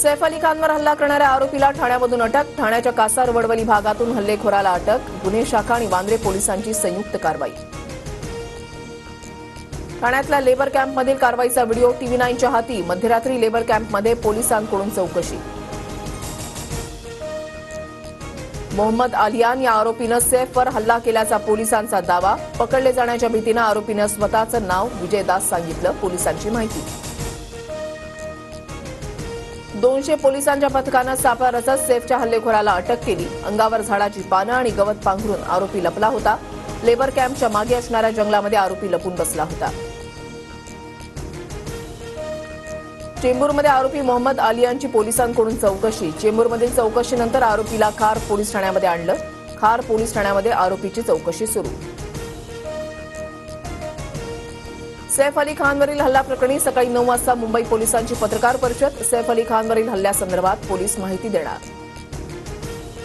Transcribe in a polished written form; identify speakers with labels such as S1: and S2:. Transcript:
S1: सैफ अली खानवर हल्ला करणाऱ्या आरोपीला ठाण्यामधून अटक. ठाण्याच्या कासार वडवली भागातून हल्लेखोराला अटक. गुन्हे शाखा आणि वांद्रे पोलिसांची संयुक्त कारवाई. ठाण्यातल्या लेबर कॅम्पमधील कारवाईचा व्हिडिओ TV9च्या हाती. मध्यरात्री लेबर कॅम्पमध्ये पोलिसांकडून चौकशी. मोहम्मद आलियान या आरोपीनं सैफवर हल्ला केल्याचा पोलिसांचा दावा. पकडले जाण्याच्या भीतीनं आरोपीनं स्वतःचं नाव विजय दास सांगितलं. पोलिसांची माहिती. 200 पोलिसांच्या पथकानं सापळा रचत सैफच्या हल्लेखोराला अटक केली. अंगावर झाडाची पानं आणि गवत पांघरून आरोपी लपला होता. लेबर कॅम्पच्या मागे असणाऱ्या जंगलामध्ये आरोपी लपून बसला होता. चेंबूरमध्ये आरोपी मोहम्मद आलियानची पोलिसांकडून चौकशी. चेंबूरमधील चौकशीनंतर आरोपीला खार पोलीस ठाण्यामध्ये आणलं. खार पोलीस ठाण्यामध्ये आरोपीची चौकशी सुरू. सैफ अली खानवरील हल्ला प्रकरणी सकाळी 9 वाजता मुंबई पोलिसांची पत्रकार परिषद. सैफ अली खानवरील हल्ल्यासंदर्भात पोलीस माहिती देणार.